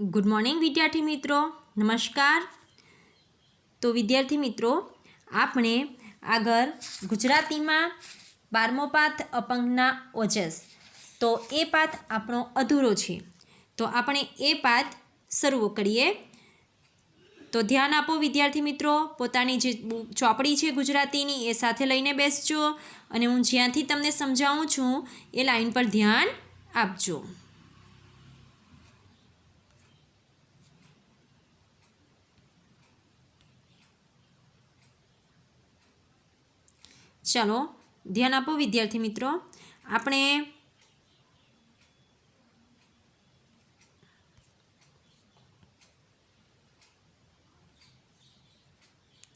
Good morning विद्यार्थी मित्रों, नमस्कार। तो विद्यार्थी मित्रों, आपणे आगर गुजराती में 12मो पाठ अपंगना ओजस, तो ए पाठ आपणो अधूरो छे, तो आपणे ए पाठ शरू करिए। तो ध्यान आपो विद्यार्थी मित्रों, पोतानी जे चोपड़ी है गुजरातीनी ए साथे लईने बेसजो अने हूँ ज्यांथी तमने समजावुं छुं ए लाइन पर ध्यान आपजो। चलो ध्यान आपो विद्यार्थी मित्रों, आपणे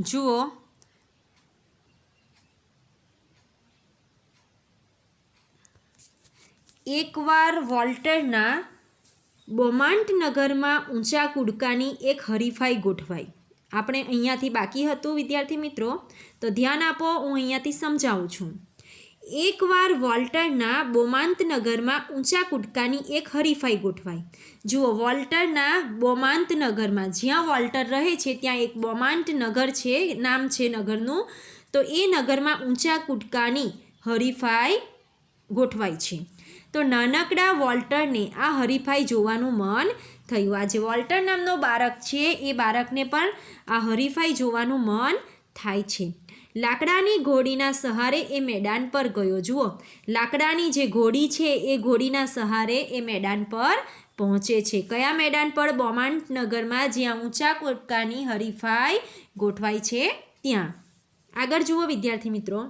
जुओ एक वार वॉल्टरना बोमांट नगर में ऊंचा कूदकानी एक हरीफाई गोठवाई। આપણે અહીંયાથી બાકી હતું વિદ્યાર્થી મિત્રો, તો ધ્યાન આપો, હું અહીંયાથી સમજાવું છું। એકવાર વોલ્ટરના બોમાંત નગરમાં ઊંચા કૂદકાની એક હરીફાઈ ગોઠવાઈ। જુઓ, વોલ્ટરના બોમાંત નગરમાં, જ્યાં વોલ્ટર રહે છે ત્યાં એક બોમાંટ નગર છે, નામ છે નગરનું, તો એ નગરમાં ઊંચા કૂદકાની હરીફાઈ ગોઠવાઈ છે। તો નાનકડા વોલ્ટરને આ હરીફાઈ જોવાનું મન થયું। આ જે વોલ્ટર નામનો બાળક છે એ બાળકને પણ આ હરીફાઈ જોવાનું મન થાય છે। લાકડાની ઘોડીના સહારે એ મેદાન પર ગયો। જુઓ, લાકડાની જે ઘોડી છે એ ઘોડીના સહારે એ મેદાન પર પહોંચે છે। કયા મેદાન પર? બોમાંટ નગરમાં, જ્યાં ઊંચા કૂદકાની હરીફાઈ ગોઠવાઈ છે ત્યાં। આગળ જુઓ વિદ્યાર્થી મિત્રો,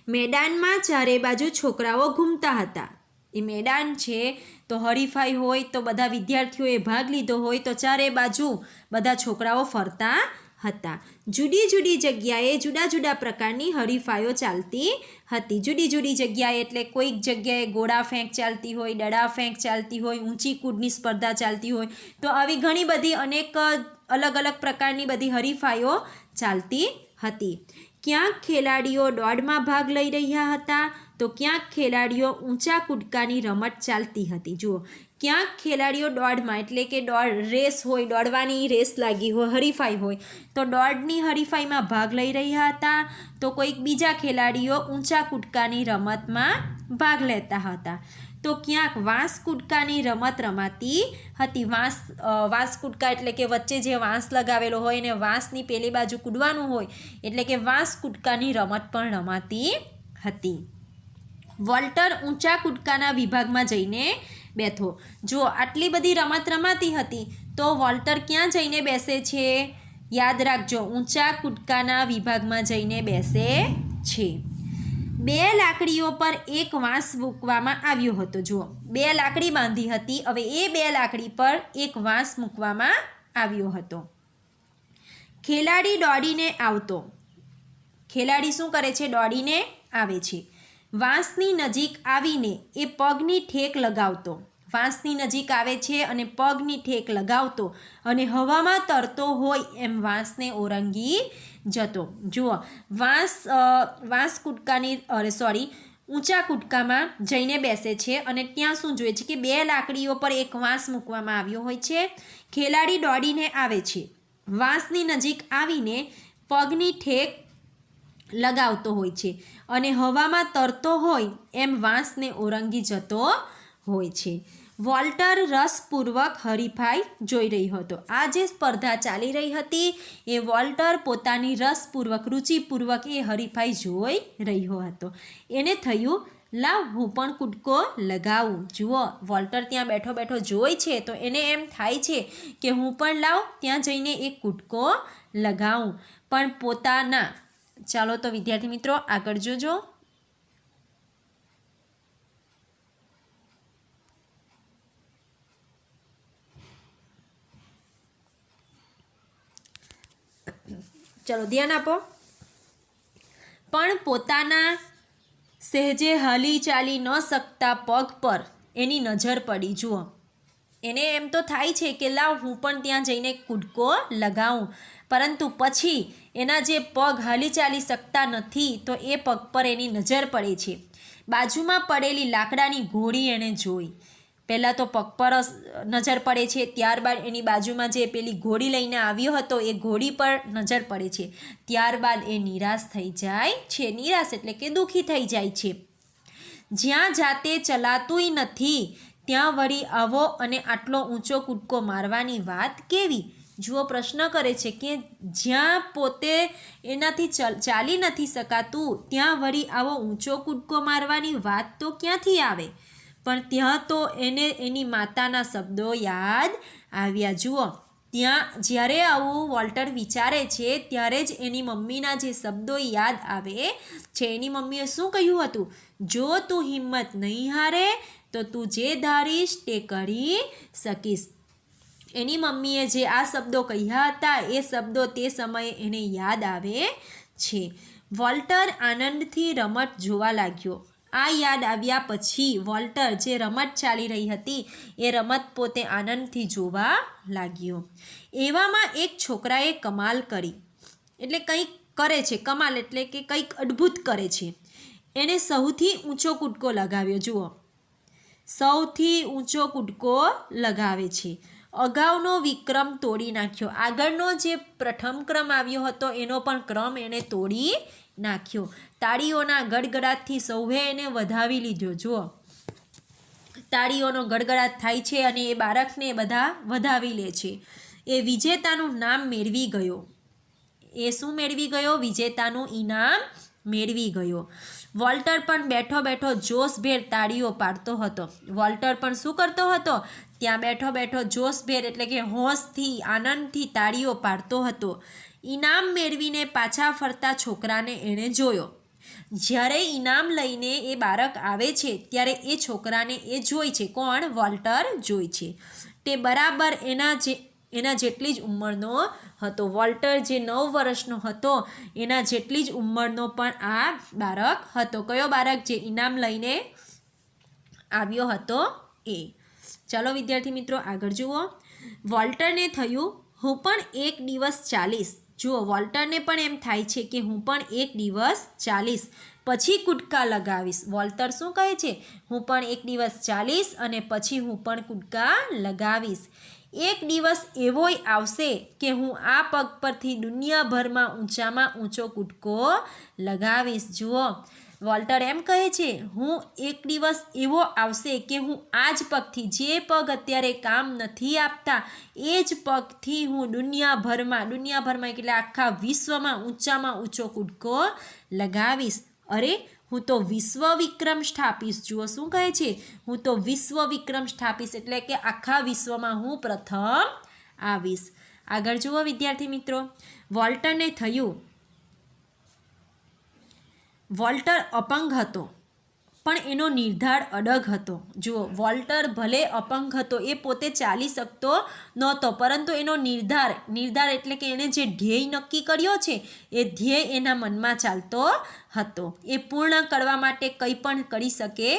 મેદાનમાં ચારે બાજુ છોકરાઓ ઘૂમતા હતા। એ મેદાન છે તો હરીફાઈ હોય તો બધા વિદ્યાર્થીઓએ ભાગ લીધો હોય તો ચારે બાજુ બધા છોકરાઓ ફરતા હતા। જુદી જુદી જગ્યાએ જુદા જુદા પ્રકારની હરીફાઈઓ ચાલતી હતી। જુદી જુદી જગ્યાએ એટલે કોઈક જગ્યાએ ગોળા ફેંક ચાલતી હોય, દડા ફેંક ચાલતી હોય, ઊંચી કૂદની સ્પર્ધા ચાલતી હોય, તો આવી ઘણી બધી અનેક અલગ અલગ પ્રકારની બધી હરીફાઈઓ ચાલતી હતી। ક્યાંક ખેલાડીઓ દોડમાં ભાગ લઈ રહ્યા હતા તો ક્યાંક ખેલાડીઓ ઊંચા કૂદકાની રમત ચાલતી હતી। જુઓ, ક્યાંક ખેલાડીઓ દોડમાં એટલે કે રેસ હોય, દોડવાની રેસ લાગી હોય, હરીફાઈ હોય, તો દોડની હરીફાઈમાં ભાગ લઈ રહ્યા હતા, તો કોઈક બીજા ખેલાડીઓ ઊંચા કૂદકાની રમતમાં ભાગ લેતા હતા। તો ક્યાંક વાંસ કૂદકાની રમત રમાતી હતી। વાંસ કૂદકા એટલે કે વચ્ચે જે વાંસ લગાવેલો હોય ને વાંસની પેલી બાજુ કૂદવાનું હોય એટલે કે વાંસ કૂદકાની રમત પણ રમાતી હતી। વોલ્ટર ઊંચા કૂદકાના વિભાગમાં જઈને બેઠો। જો આટલી બધી રમત રમાતી હતી તો વોલ્ટર ક્યાં જઈને બેસે છે? યાદ રાખજો, ઊંચા કૂદકાના વિભાગમાં જઈને બેસે છે। બે લાકડીઓ પર એક વાંસ મૂકવામાં આવ્યો હતો। જુઓ, બે લાકડી બાંધી હતી, હવે એ બે લાકડી પર એક વાંસ મૂકવામાં આવ્યો હતો। ખેલાડી દોડીને આવતો। ખેલાડી શું કરે છે? દોડીને આવે છે। વાંસની નજીક આવીને એ પગની ઠેક લગાવતો। વાંસની નજીક આવે છે અને પગની ઠેક લગાવતો અને હવામાં તરતો હોય એમ વાંસને ઓરંગી જતો। જુઓ, વાંસ કૂદકાની ઊંચા કૂદકામાં જઈને બેસે છે અને ત્યાં શું જોઈએ છે કે બે લાકડીઓ પર એક વાંસ મૂકવામાં આવ્યો હોય છે। ખેલાડી દોડીને આવે છે, વાંસની નજીક આવીને પગની ઠેક લગાવતો હોય છે અને હવામાં તરતો હોય એમ વાંસને ઓરંગી જતો હોય છે। વોલ્ટર રસપૂર્વક હરીફાઈ જોઈ રહ્યો હતો। આ જે સ્પર્ધા ચાલી રહી હતી એ વોલ્ટર પોતાની રસપૂર્વક, રુચિપૂર્વક એ હરીફાઈ જોઈ રહ્યો હતો। એને થયું, લાવ હું પણ કૂદકો લગાવું। જુઓ, વોલ્ટર ત્યાં બેઠો બેઠો જોઈ છે તો એને એમ થાય છે કે હું પણ લાવ ત્યાં જઈને એક કૂદકો લગાવું, પણ પોતાના, ચાલો તો વિદ્યાર્થી મિત્રો આગળ જોજો। ચલો ધ્યાન આપો। પણ પોતાના સહેજે હાલી ચાલી ન શકતા પગ પર એની નજર પડી। જુઓ, એને એમ તો થાય છે કે લાવ હું પણ ત્યાં જઈને કૂદકો લગાવું, પરંતુ પછી એના જે પગ હાલી ચાલી શકતા નથી તો એ પગ પર એની નજર પડે છે। બાજુમાં પડેલી લાકડાની ઘોડી એણે જોઈ। પહેલાં તો પગ પર નજર પડે છે, ત્યારબાદ એની બાજુમાં જે પેલી ઘોડી લઈને આવ્યો હતો એ ઘોડી પર નજર પડે છે, ત્યારબાદ એ નિરાશ થઈ જાય છે. નિરાશ એટલે કે દુઃખી થઈ જાય છે. જ્યાં જાતે ચલાતુંય નથી ત્યાં વળી આવો અને આટલો ઊંચો કૂદકો મારવાની વાત કેવી? જુઓ, પ્રશ્ન કરે છે કે જ્યાં પોતે એનાથી ચાલી નથી શકાતું ત્યાં વળી આવો ઊંચો કૂદકો મારવાની વાત તો ક્યાંથી આવે? પણ ત્યાં તો એને એની માતાના શબ્દો યાદ આવ્યા. જુઓ, ત્યાં જ્યારે આવું વોલ્ટર વિચારે છે ત્યારે જ એની મમ્મીના જે શબ્દો યાદ આવે છે. એની મમ્મીએ શું કહ્યું હતું? જો તું હિંમત નહીં હારે તો તું જે ધારીશ તે કરી શકીશ. એની મમ્મીએ જે આ શબ્દો કહ્યા હતા એ શબ્દો તે સમયે એને યાદ આવે છે. વોલ્ટર આનંદથી રમત જોવા લાગ્યો. આ યાદ આવ્યા પછી વોલ્ટર જે રમત ચાલી રહી હતી એ રમત પોતે આનંદથી જોવા લાગ્યો. એવામાં એક છોકરાએ કમાલ કરી, એટલે કંઈક કરે છે. કમાલ એટલે કે કંઈક અદ્ભુત કરે છે. એણે સૌથી ઊંચો કૂદકો લગાવ્યો. જુઓ, સૌથી ઊંચો કૂદકો લગાવે છે. અગાઉનો વિક્રમ તોડી નાખ્યો. આગળનો જે પ્રથમ ક્રમ આવ્યો હતો એનો પણ ક્રમ એણે તોડી નાખ્યો. તાળીઓના ગડગડાટથી સૌએ એને વધાવી લીધો. જુઓ, તાળીઓનો ગડગડાટ થાય છે અને એ બાળકને બધા વધાવી લે છે. એ વિજેતાનું નામ મેળવી ગયો. એ શું મેળવી ગયો? વિજેતાનું ઇનામ મેળવી ગયો. વોલ્ટર પણ બેઠો બેઠો જોશભેર તાળીઓ પાડતો હતો. વોલ્ટર પણ શું કરતો હતો? ત્યાં બેઠો બેઠો જોશભેર એટલે કે હોશથી, આનંદથી તાળીઓ પાડતો હતો. ઇનામ મેળવીને પાછા ફરતા છોકરાને એણે જોયો. જ્યારે ઇનામ લઈને એ બાળક આવે છે ત્યારે એ છોકરાને એ જોઈ છે. કોણ? વોલ્ટર જોઈ છે. તે બરાબર એના જેટલી જ ઉંમરનો હતો. વોલ્ટર જે 9 વર્ષનો હતો એના જેટલી જ ઉંમરનો પણ આ બાળક હતો. કયો બાળક? જે ઇનામ લઈને આવ્યો હતો એ. ચાલો વિદ્યાર્થી મિત્રો આગળ જુઓ. વોલ્ટરને થયું હું પણ એક દિવસ ચાલીશ. જુઓ, વોલ્ટરને પણ એમ થાય છે કે હું પણ એક દિવસ ચાલીશ, પછી કૂદકા લગાવીશ. વોલ્ટર શું કહે છે? હું પણ એક દિવસ ચાલીશ અને પછી હું પણ કૂદકા લગાવીશ. એક દિવસ એવોય આવશે કે હું આ પગ પરથી દુનિયાભરમાં ઊંચામાં ઊંચો કૂદકો લગાવીશ. જુઓ, વોલ્ટર એમ કહે છે હું એક દિવસ એવો આવશે કે હું આ જ પગથી, જે પગ અત્યારે કામ નથી આપતા એ જ પગથી હું દુનિયાભરમાં એટલે આખા વિશ્વમાં ઊંચામાં ઊંચો કૂદકો લગાવીશ. અરે, હું તો વિશ્વ વિક્રમ સ્થાપીશ. જુઓ શું કહે છે? હું તો વિશ્વ વિક્રમ સ્થાપીશ એટલે કે આખા વિશ્વમાં હું પ્રથમ આવીશ. આગળ જુઓ વિદ્યાર્થી મિત્રો. વોલ્ટરને થયું, વોલ્ટર અપંગ હતો પણ એનો નિર્ધાર અડગ હતો. જુઓ, વોલ્ટર ભલે અપંગ હતો, એ પોતે ચાલી શકતો નહોતો, પરંતુ એનો નિર્ધાર એટલે કે એણે જે ધ્યેય નક્કી કર્યો છે એ ધ્યેય એના મનમાં ચાલતો હતો. એ પૂર્ણ કરવા માટે કંઈ પણ કરી શકે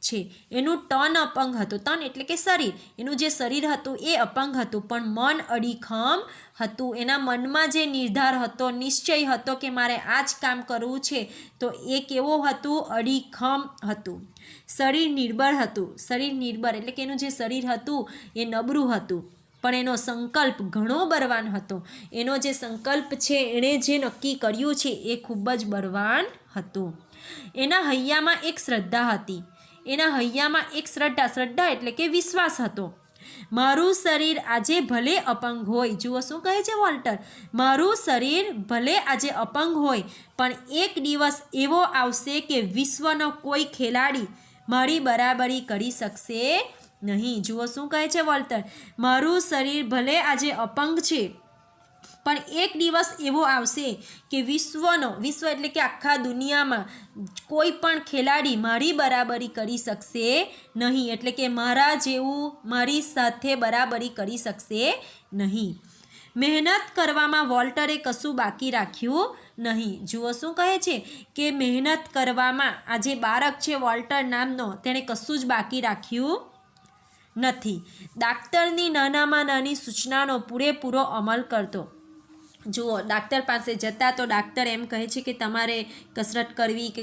છે. એનું તન અપંગ હતું. તન એટલે કે શરીર. એનું જે શરીર હતું એ અપંગ હતું પણ મન અડીખમ હતું. એના મનમાં જે નિર્ધાર હતો, નિશ્ચય હતો કે મારે આ જ કામ કરવું છે, તો એ કેવો હતું? અડીખમ હતું. શરીર નિર્બળ હતું. શરીર નિર્બળ એટલે કે એનું જે શરીર હતું એ નબળું હતું પણ એનો સંકલ્પ ઘણો બળવાન હતો. એનો જે સંકલ્પ છે, એણે જે નક્કી કર્યું છે એ ખૂબ જ બળવાન હતું. એના હૈયામાં એક શ્રદ્ધા હતી. શ્રદ્ધા એટલે કે વિશ્વાસ હતો. મારું શરીર આજે ભલે અપંગ હોય. જુઓ શું કહે છે વોલ્ટર? મારું શરીર ભલે આજે અપંગ હોય પણ એક દિવસ એવો આવશે કે વિશ્વનો કોઈ ખેલાડી મારી બરાબરી કરી શકશે નહીં. જુઓ શું કહે છે વોલ્ટર? મારું શરીર ભલે આજે અપંગ છે પણ એક દિવસ એવો આવશે કે વિશ્વ એટલે કે આખા દુનિયામાં કોઈ પણ ખેલાડી મારી બરાબરી કરી શકશે નહીં. એટલે કે મારા જેવું મારી સાથે બરાબરી કરી શકશે નહીં. મહેનત કરવામાં વોલ્ટરે કશું બાકી રાખ્યું નહીં. જુઓ શું કહે છે કે મહેનત કરવામાં આ જે બાળક છે વોલ્ટર નામનો, તેણે કશું જ બાકી રાખ્યું નથી. ડાક્ટરની નાનામાં નાની સૂચનાનો પૂરેપૂરો અમલ કરતો. જુઓ, ડાક્ટર પાસે જતા તો ડાક્ટર એમ કહે છે કે તમારે કસરત કરવી કે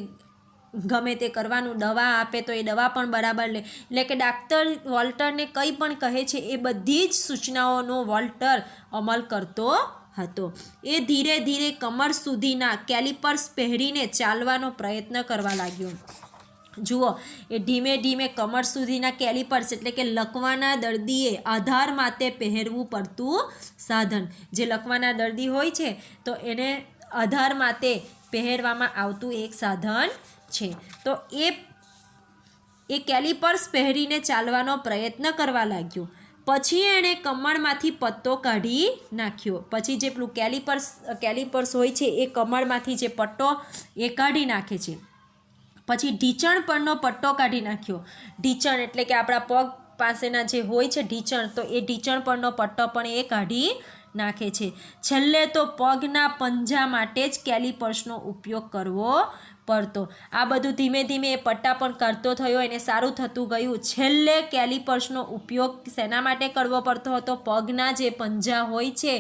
ગમે તે કરવાનું, દવા આપે તો એ દવા પણ બરાબર લે. એટલે કે ડાક્ટર વોલ્ટરને કંઈ પણ કહે છે એ બધી જ સૂચનાઓનો વોલ્ટર અમલ કરતો હતો. એ ધીરે ધીરે કમર સુધીના કેલિપર્સ પહેરીને ચાલવાનો પ્રયત્ન કરવા લાગ્યો. જુઓ, એ ધીમે ધીમે કમર સુધીના કેલિપર્સ એટલે કે લકવાના દર્દીએ આધાર માટે પહેરવું પડતું સાધન. જે લકવાના દર્દી હોય છે તો એને આધાર માટે પહેરવામાં આવતું એક સાધન છે. તો એ કેલિપર્સ પહેરીને ચાલવાનો પ્રયત્ન કરવા લાગ્યો. પછી એણે કમરમાંથી પટ્ટો કાઢી નાખ્યો. પછી જે પેલું કેલિપર્સ હોય છે એ કમરમાંથી જે પટ્ટો એ કાઢી નાખે છે. પછી ઢીંચણ પરનો પટ્ટો કાઢી નાખ્યો. ઢીંચણ એટલે કે આપણા પગ પાસેના જે હોય છે ઢીંચણ, તો એ ઢીંચણ પરનો પટ્ટો પણ એ કાઢી નાખે છે. છેલ્લે તો પગના પંજા માટે જ કેલિપર્સનો ઉપયોગ કરવો પડતો. આ બધું ધીમે ધીમે એ પટ્ટા પણ કરતો થયો, એને સારું થતું ગયું. છેલ્લે કેલિપર્સનો ઉપયોગ શેના માટે કરવો પડતો હતો? પગના જે પંજા હોય છે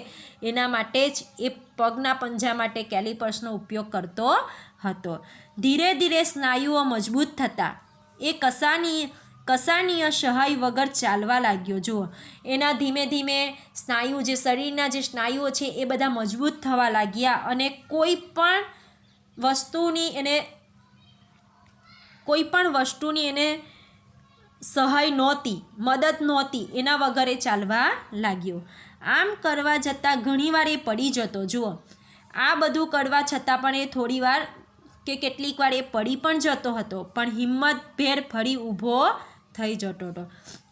એના માટે જ એ પગના પંજા માટે કેલિપર્સનો ઉપયોગ કરતો હતો. ધીરે ધીરે સ્નાયુઓ મજબૂત થતા એ કસાનીય સહાય વગર ચાલવા લાગ્યો. જુઓ, એના ધીમે ધીમે સ્નાયુ, જે શરીરના જે સ્નાયુઓ છે એ બધા મજબૂત થવા લાગ્યા અને કોઈ પણ વસ્તુની એને સહાય નહોતી, મદદ નહોતી, એના વગર એ ચાલવા લાગ્યો. આમ કરવા જતાં ઘણીવાર એ પડી જતો. જુઓ, આ બધું કરવા છતાં પણ એ થોડીવાર કે કેટલીક વાર એ પડી પણ જતો હતો, પણ હિંમતભેર ફરી ઊભો થઈ જતો હતો.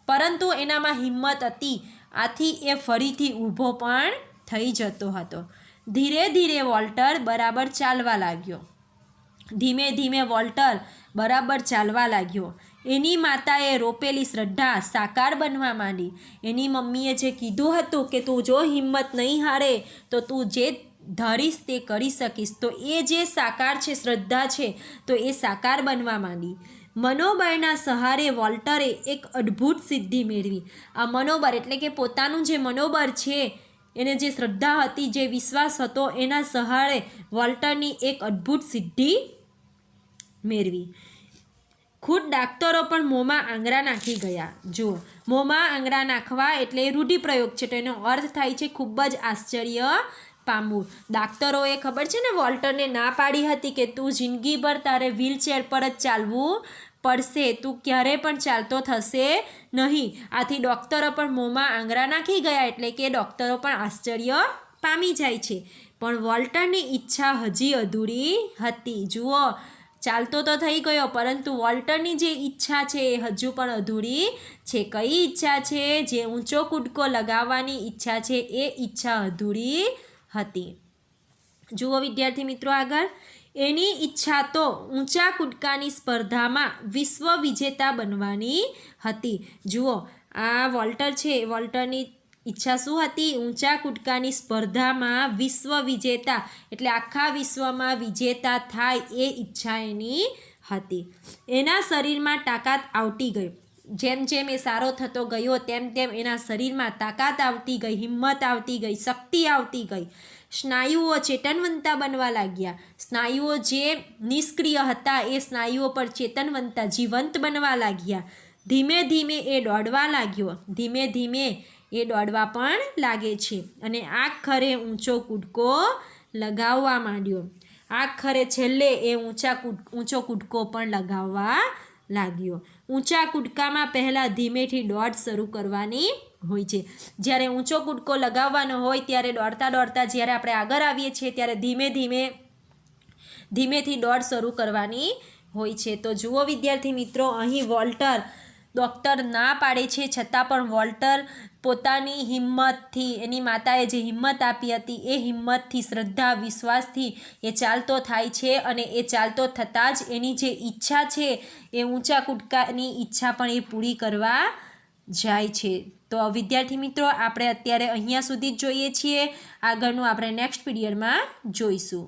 પરંતુ એનામાં હિંમત હતી, આથી એ ફરીથી ઊભો પણ થઈ જતો હતો. ધીરે ધીરે વોલ્ટર બરાબર ચાલવા લાગ્યો. ધીમે ધીમે વોલ્ટર બરાબર ચાલવા લાગ્યો. એની માતાએ રોપેલી શ્રદ્ધા સાકાર બનવા માંડી. એની મમ્મીએ જે કીધું હતું કે તું જો હિંમત નહીં હારે તો તું જે ધારીશ તે કરી શકીશ, તો એ જે સાકાર છે, શ્રદ્ધા છે, તો એ સાકાર બનવા માંડી. મનોબળના સહારે વોલ્ટરે એક અદ્ભુત સિદ્ધિ મેળવી. આ મનોબળ એટલે કે પોતાનું જે મનોબળ છે, એને જે શ્રદ્ધા હતી, જે વિશ્વાસ હતો, એના સહારે વોલ્ટરની એક અદ્ભુત સિદ્ધિ મેળવી. ખુદ ડાક્ટરો પણ મોંમાં આંગળા નાખી ગયા. જુઓ, મોંમાં આંગળા નાખવા એટલે રૂઢિપ્રયોગ છે, તો એનો અર્થ થાય છે ખૂબ જ આશ્ચર્ય પામવું. ડાક્ટરોએ ખબર છે ને વોલ્ટરને ના પાડી હતી કે તું જિંદગીભર તારે વ્હીલચેર પર જ ચાલવું પડશે, તું ક્યારે પણ ચાલતો થશે નહીં. આથી ડૉક્ટરો પણ મોંમાં આંગળા નાખી ગયા, એટલે કે ડૉક્ટરો પણ આશ્ચર્ય પામી જાય છે. પણ વોલ્ટરની ઈચ્છા હજી અધૂરી હતી. જુઓ, ચાલતો તો થઈ ગયો, પરંતુ વોલ્ટરની જે ઈચ્છા છે એ હજુ પણ અધૂરી છે. કઈ ઈચ્છા છે? જે ઊંચો કૂદકો લગાવવાની ઈચ્છા છે એ ઈચ્છા અધૂરી હતી. જુઓ વિદ્યાર્થી મિત્રો, આગળ એની ઈચ્છા તો ઊંચા કૂદકાની સ્પર્ધામાં વિશ્વ વિજેતા બનવાની હતી. જુઓ, આ વોલ્ટર છે, વોલ્ટરની ઈચ્છા શું હતી? ઊંચા કૂદકાની સ્પર્ધામાં વિશ્વ વિજેતા એટલે આખા વિશ્વમાં વિજેતા થાય એ ઈચ્છા એની હતી. એના શરીરમાં તાકાત આવતી ગઈ. જેમ જેમ એ સારો થતો ગયો તેમ તેમ એના શરીરમાં તાકાત આવતી ગઈ, હિંમત આવતી ગઈ, શક્તિ આવતી ગઈ. સ્નાયુઓ ચેતનવંતા બનવા લાગ્યા. સ્નાયુઓ જે નિષ્ક્રિય હતા એ સ્નાયુઓ પર ચેતનવંતા, જીવંત બનવા લાગ્યા. ધીમે ધીમે એ દોડવા લાગ્યો. ધીમે ધીમે એ દોડવા પણ લાગે છે અને આખરે ઊંચો કૂદકો લગાવવા માંડ્યો. આખરે છેલ્લે એ ઊંચો કૂદકો પણ લગાવવા લાગ્યો. ઊંચા કૂદકામાં પહેલાં ધીમેથી દોડ શરૂ કરવાની હોય છે. જ્યારે ઊંચો કૂદકો લગાવવાનો હોય ત્યારે દોડતા દોડતા જ્યારે આપણે આગળ આવીએ છીએ ત્યારે ધીમેથી દોડ શરૂ કરવાની હોય છે. તો જુઓ વિદ્યાર્થી મિત્રો, અહીં વોલ્ટર, ડૉક્ટર ના પાડે છે છતાં પણ વોલ્ટર પોતાની હિંમતથી, એની માતાએ જે હિંમત આપી હતી એ હિંમતથી, શ્રદ્ધા, વિશ્વાસથી એ ચાલતો થાય છે અને એ ચાલતો થતાં જ એની જે ઈચ્છા છે એ ઊંચા કૂદકાની ઈચ્છા પણ એ પૂરી કરવા જાય છે. તો વિદ્યાર્થી મિત્રો, આપણે અત્યારે અહીંયા સુધી જ જોઈએ છીએ. આગળનું આપણે નેક્સ્ટ પીરિયડમાં જોઈશું.